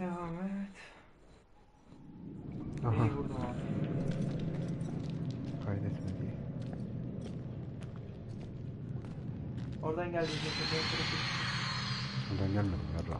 Devam et. Aha. İyi vurdum abi. Kaydetme diye. Oradan geldi. Oradan gelmedim yarra.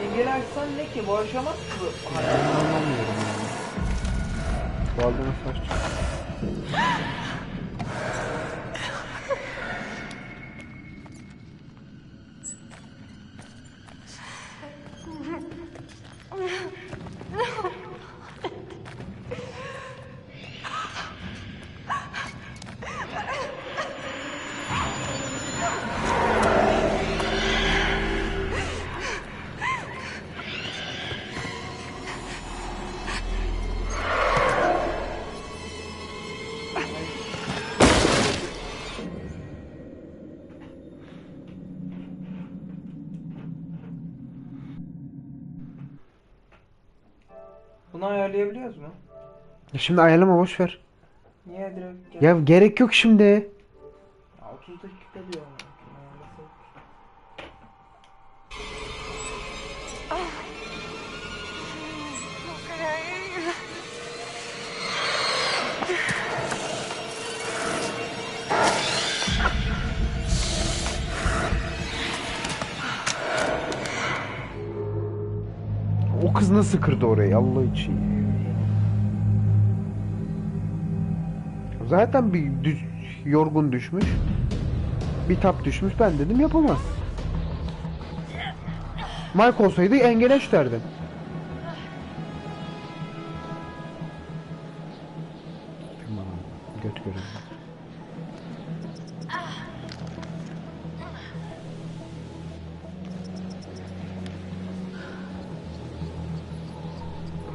Engel açsan ne ki? Bu aşamaz ki bu. Ben anlamıyorum yani. Bu arada nasıl açacağım? Bunu ayarlayabiliyoruz mu? Ya şimdi ayarlama, boş ver. Niye direkt gel? Ya gerek yok şimdi. Ya 30 dakika diyor ama. Ayarlasak. O kız nasıl kırdı orayı Allah için? Zaten yorgun düşmüş. Bir tap düşmüş, ben dedim yapamaz. Mike olsaydı engeleş derdim. Tamam, göt görün.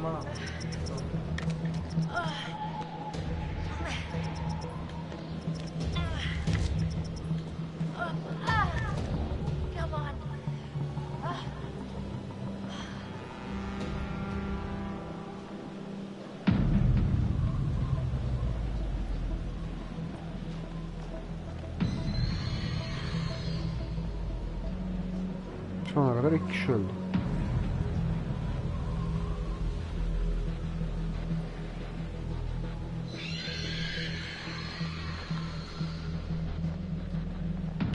Tamam. Come on. Şu ana kadar 2 kişi öldü.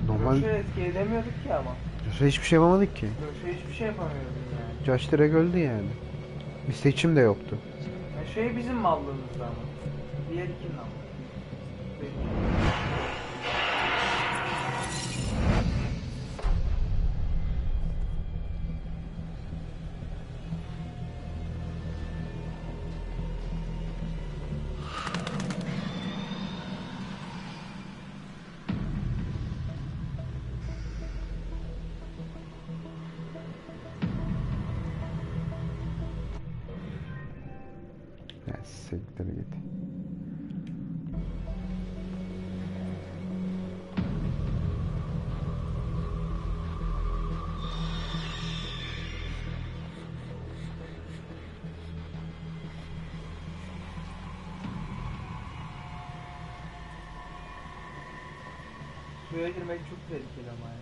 Normal. Josh'a etki edemiyorduk ki ama. Josh'a hiçbir şey yapamadık ki. Josh'a hiçbir şey yapamıyordum yani. Josh direkt öldü yani. Bir seçim de yoktu. Ya şey bizim mallığımızda ama. Diğer ikinin ama. Benim. Ya siktir git. Suya girmek çok tehlikeli ama yani.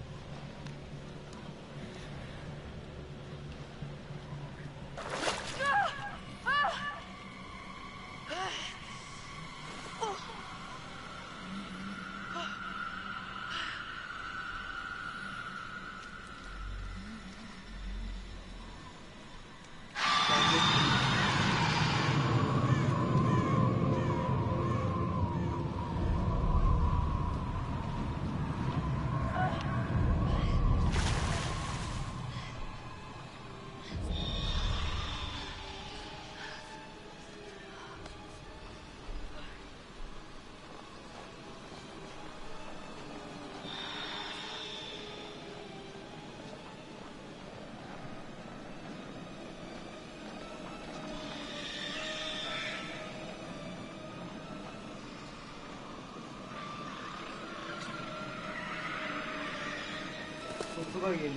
Su da geliyor.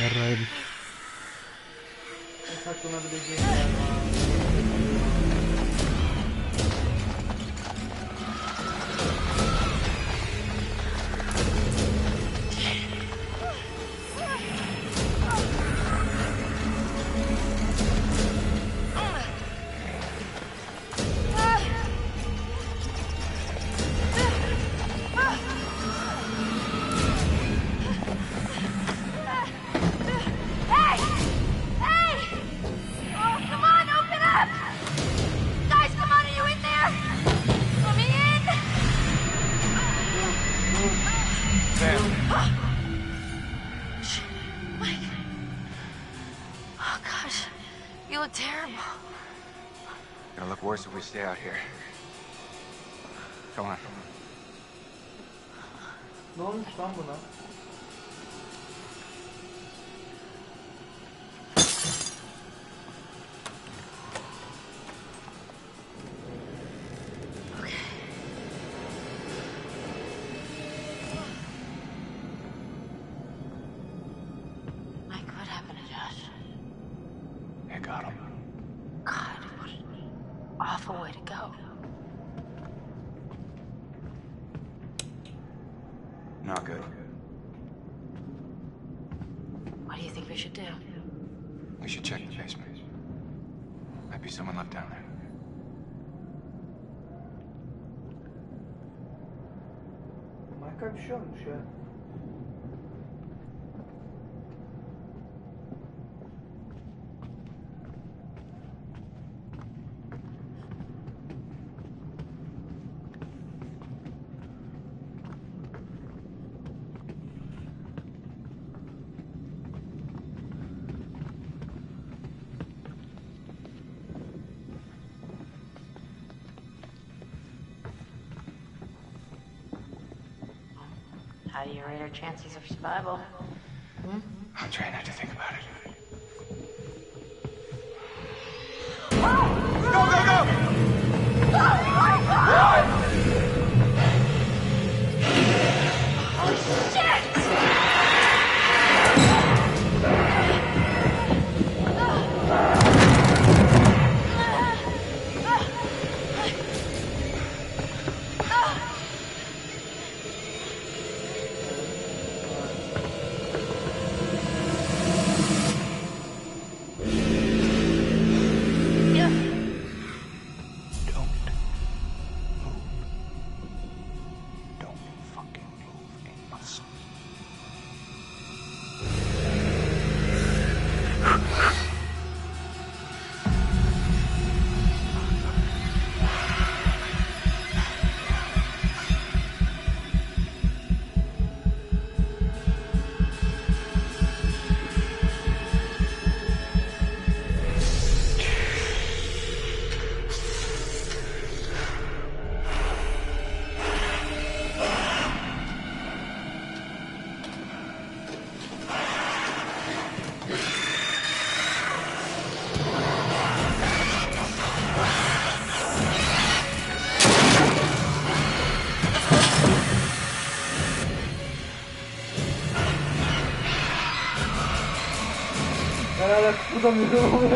Yarraydık. Ne saklanabileceğim yer var. Hey! Hey! Oh, come on, open up! Guys, come on, are you in there? Let me in! Mike. Oh, gosh. You look terrible. Gonna look worse if we stay out here. Come on. Ne olmuş lan buna? Mike, what happened to Josh? I got him. God, what an awful way to go. Not good. What do you think we should do? We should check the basement. Might be someone left down there. Mike'a bir şey olmuş ya. How do you rate our chances of survival? I'm trying not to think about it. Don't fucking move a muscle. Ben hala kıpırdamıyorum ama.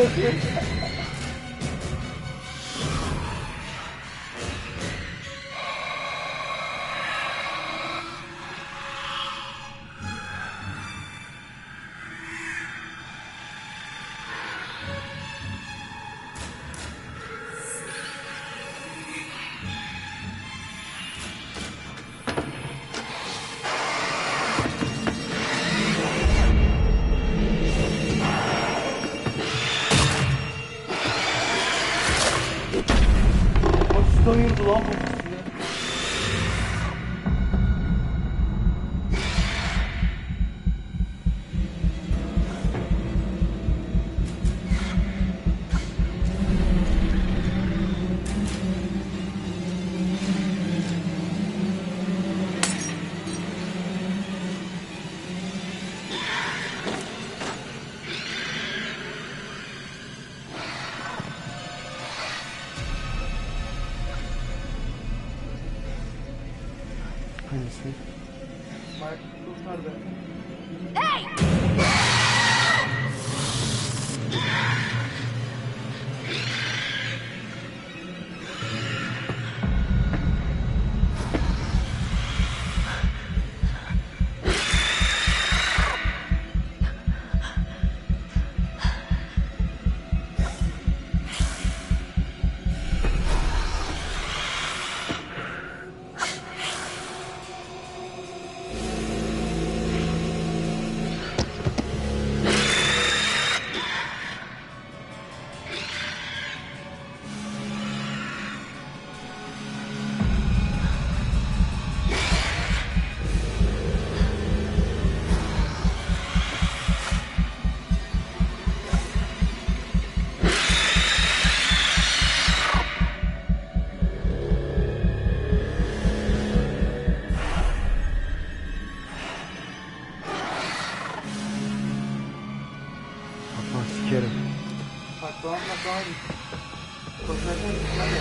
Nasıl ayırdı lan bu ikisini? Mike kurtar beni. Hey! Aman sikerim. Saklanma daha iyi. Koşarsan gitmedi.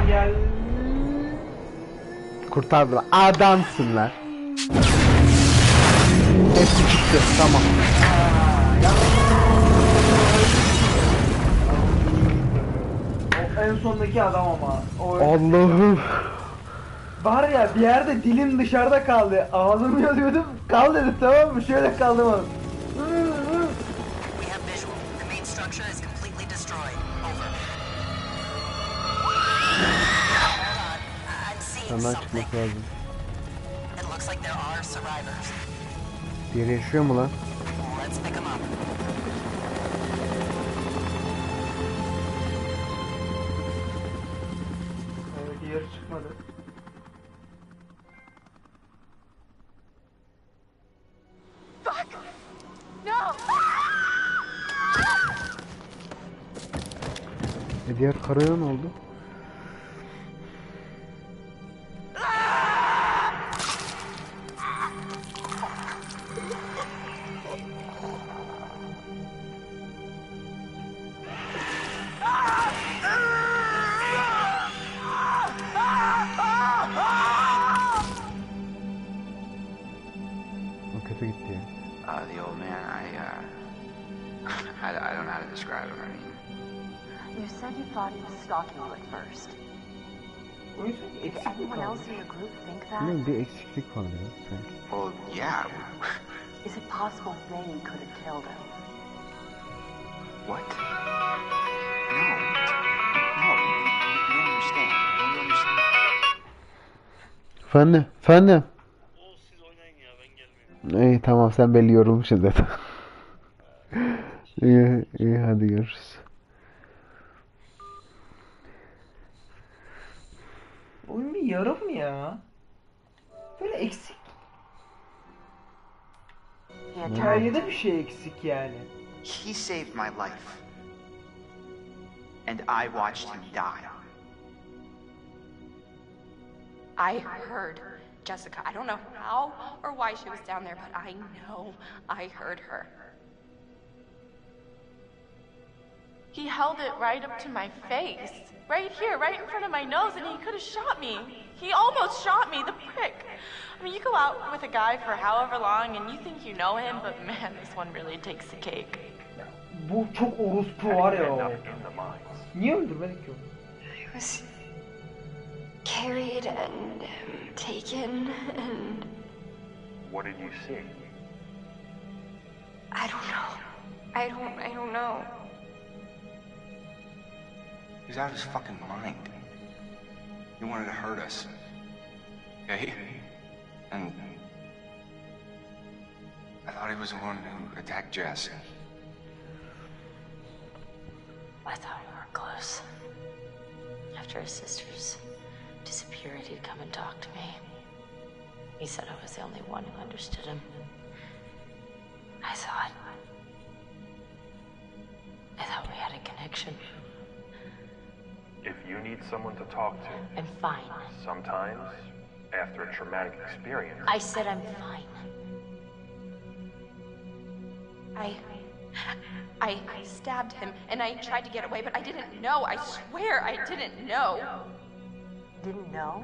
Gel. Kurtardılar. Adamsın lan. Hepsi çıktı. Tamam. O en sondaki adam ama. O Allah'ım. var ya bir yerde dilim dışarıda kaldı. Ağzımı yalıyordum. Kal dedi tamam mı? Şöyle kaldım abi. We have visual. The main structure is completely destroyed. Over. Hold on. I'm seeing Senden something. çıkması lazım. It looks like there are survivors. Diğeri yaşıyor mu lan? Let's pick them up. Diğeri çıkmadı. Fuck! No! Diğer karaya ne oldu? O kötü gitti ya. The old man, I don't know how to describe him. I mean, You said you thought he was stalking you at first. O yüzden Did eksik anyone mi else in your group think that? Bilmiyorum, bir eksiklik var ya sanki. well, yeah. Is it possible they could have killed him? What? No. No, you don't understand. You don't understand. Efendim? Efendim? O siz oynayın ya ben gelmiyorum. İyi tamam, sen belli yorulmuşsun zaten. İyi, iyi, hadi görüşürüz. Oyun bir yarım ya. Böyle eksik. He attacked. Hikayede bir şey eksik yani. He saved my life. And I watched him die. I heard Jessica. I don't know how or why she was down there, but I know I heard her. He held it right up to my face. Right here, right in front of my nose, and he could have shot me. He almost shot me, the prick. I mean, you go out with a guy for however long and you think you know him, but man, this one really takes the cake. Bu çok orospu var ya o. Niye öldürmedik ki onu? I was carried and taken and What did you see? I don't know. I don't know. He was out of his fucking mind. He wanted to hurt us. Okay? And I thought he was the one who attacked Jess. I thought we were close. After after his sisters disappeared, he'd come and talk to me. He said I was the only one who understood him. I thought we had a connection. If you need someone to talk to, I'm fine. sometimes, after a traumatic experience, I said I'm fine. I stabbed him and I tried to get away, but I didn't know. I swear I didn't know. Didn't know?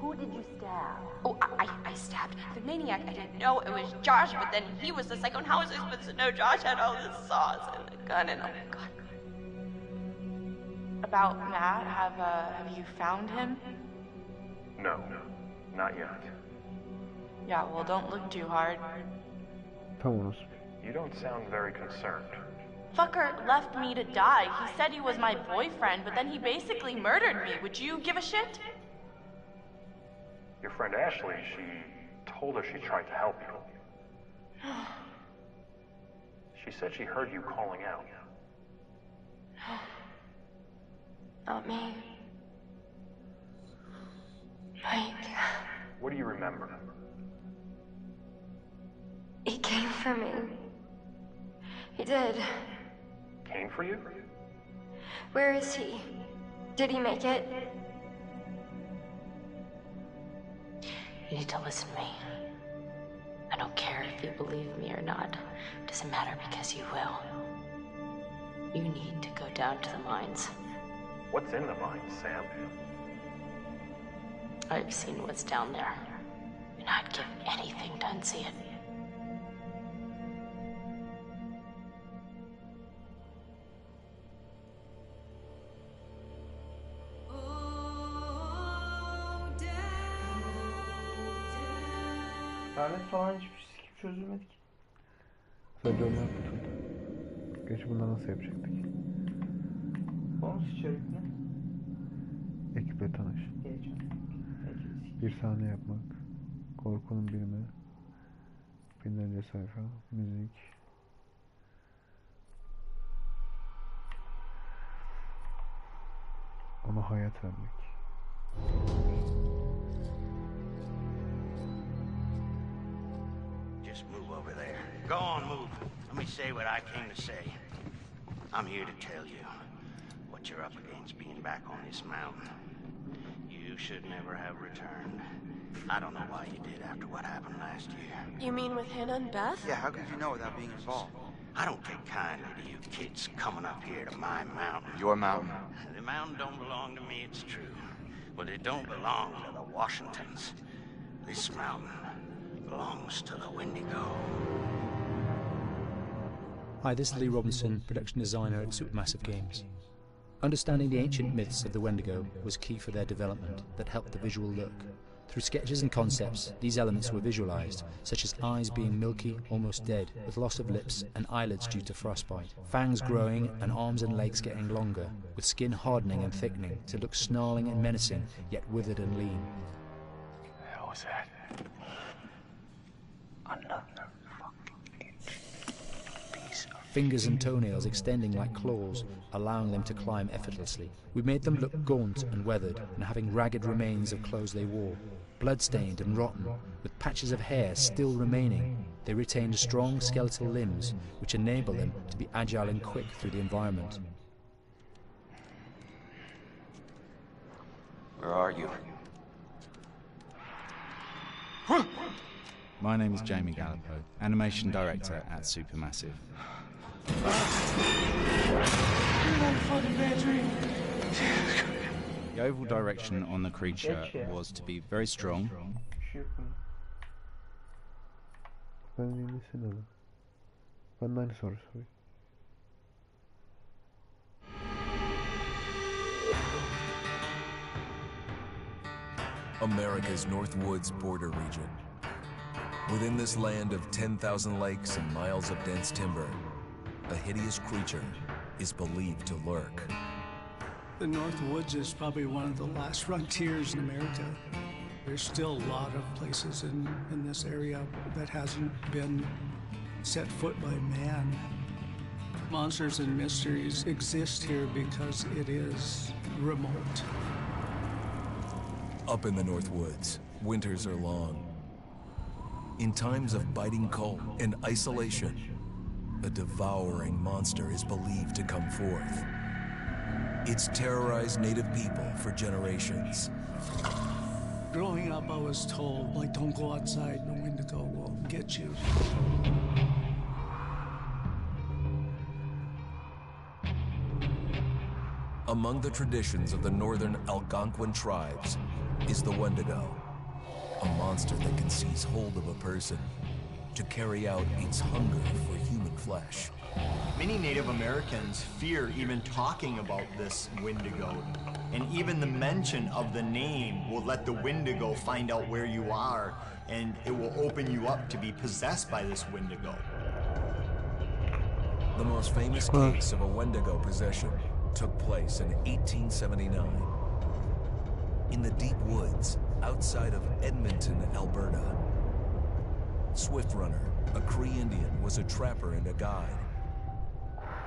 Who did you stab? Oh, I stabbed the maniac. I didn't know it was Josh, but then he was the psycho, and how was I supposed to know Josh had all this sauce and a gun and oh my god. About Matt, have you found him? no, not yet. Yeah, well, don't look too hard. Vámonos. You don't sound very concerned. Fucker left me to die. He said he was my boyfriend, but then he basically murdered me. Would you give a shit? Your friend Ashley, she told her she tried to help you. She said she heard you calling out. Not me. Mike. What do you remember? He came for me. He did. Came for you? Where is he? Did he make it? You need to listen to me. I don't care if you believe me or not. Doesn't matter because you will. You need to go down to the mines. What's in the mine, Sam? I've seen what's down there, and I'd give anything to unsee it. Lanet falan hiçbir sikip çözülmedi ki. Sadece onlar kurtuldu. Gerçi bunları nasıl yapacaktık? Bonus içerik ne? Ekiple tanış. Geleceğim. Bir sahne yapmak. Korkunun birimi. Binlerce sayfa. Müzik. Ona hayat vermek. Just move over there. Go on, move. Let me say what I came to say. I'm here to tell you what you're up against being back on this mountain. You should never have returned. I don't know why you did after what happened last year. You mean with Hannah and Beth? Yeah, how could you know without being involved? I don't take kindly to you kids coming up here to my mountain. Your mountain. The mountain don't belong to me, it's true. But it don't belong to the Washingtons. This mountain belongs to the Wendigo. Hi, this is Lee Robinson, production designer at Supermassive Games. Understanding the ancient myths of the Wendigo was key for their development that helped the visual look. Through sketches and concepts, these elements were visualized, such as eyes being milky, almost dead, with loss of lips and eyelids due to frostbite, fangs growing and arms and legs getting longer, with skin hardening and thickening to look snarling and menacing, yet withered and lean. What the hell was that? Another Fingers and toenails extending like claws, allowing them to climb effortlessly. We made them look gaunt and weathered, and having ragged remains of clothes they wore. Blood-stained and rotten, with patches of hair still remaining, they retained strong skeletal limbs, which enable them to be agile and quick through the environment. Where are you? My name is Jamie Gallipo, animation director at Supermassive. The overall direction on the creature was to be very strong. America's North Woods border region. Within this land of 10,000 lakes and miles of dense timber, a hideous creature is believed to lurk. The North Woods is probably one of the last frontiers in America. There's still a lot of places in this area that hasn't been set foot by man. Monsters and mysteries exist here because it is remote. Up in the North Woods, winters are long. In times of biting cold and isolation, a devouring monster is believed to come forth. It's terrorized native people for generations. Growing up, I was told, like, don't go outside, the Wendigo will get you. Among the traditions of the northern Algonquin tribes is the Wendigo, a monster that can seize hold of a person to carry out its hunger for human flesh. Many Native Americans fear even talking about this Wendigo, and even the mention of the name will let the Wendigo find out where you are, and it will open you up to be possessed by this Wendigo. The most famous case of a Wendigo possession took place in 1879. In the deep woods outside of Edmonton, Alberta. Swift Runner, a Cree Indian, was a trapper and a guide.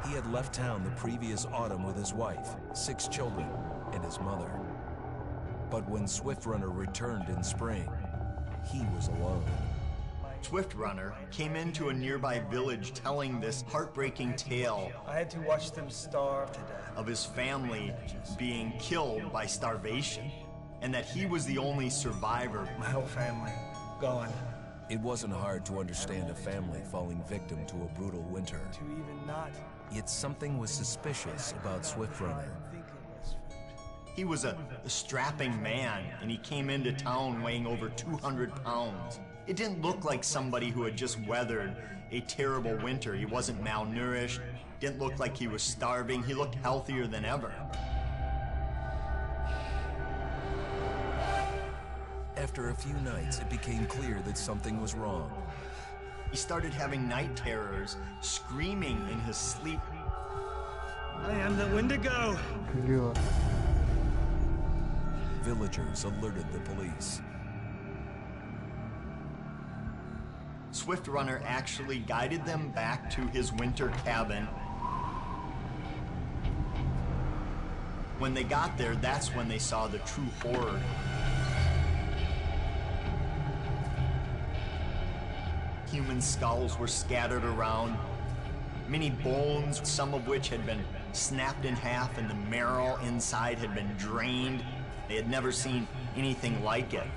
He had left town the previous autumn with his wife, 6 children, and his mother. But when Swift Runner returned in spring, he was alone. Swift Runner came into a nearby village telling this heartbreaking tale. I had to watch them starve to death. Of his family being killed by starvation, and that he was the only survivor. My whole family gone. It wasn't hard to understand a family falling victim to a brutal winter. To even not. Yet something was suspicious about Swift Runner. He was a strapping man, and he came into town weighing over 200 pounds. It didn't look like somebody who had just weathered a terrible winter. He wasn't malnourished, didn't look like he was starving. He looked healthier than ever. After a few nights, it became clear that something was wrong. He started having night terrors, screaming in his sleep. I am the Wendigo! Villagers alerted the police. Swift Runner actually guided them back to his winter cabin. When they got there, that's when they saw the true horror. Human skulls were scattered around, many bones, some of which had been snapped in half, and the marrow inside had been drained. They had never seen anything like it.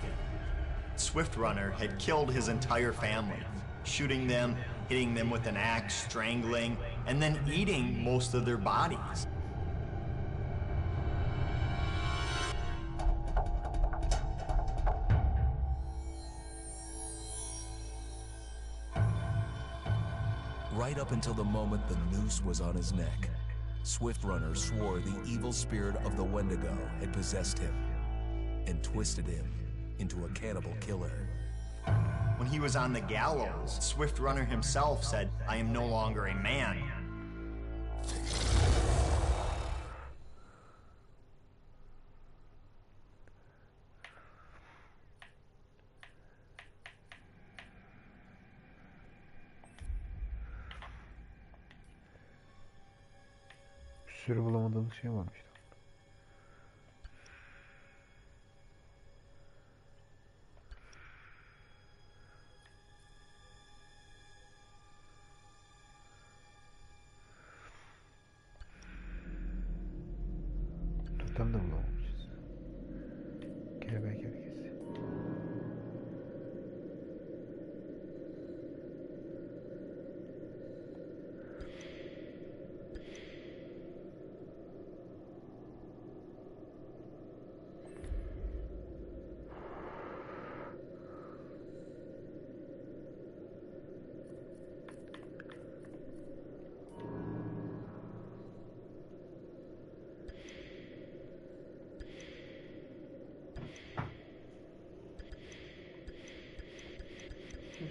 Swift Runner had killed his entire family, shooting them, hitting them with an axe, strangling, and then eating most of their bodies. Right up until the moment the noose was on his neck, Swift Runner swore the evil spirit of the Wendigo had possessed him and twisted him into a cannibal killer. When he was on the gallows, Swift Runner himself said, "I am no longer a man." Sürü bulamadığımız şey varmış. Totem de bulamamışız. Kelebek herkesi.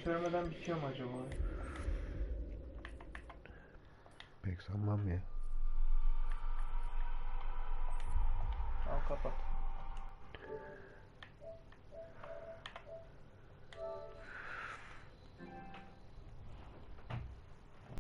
Söylemeden bitiyor mu acaba? Pek sanmam ya.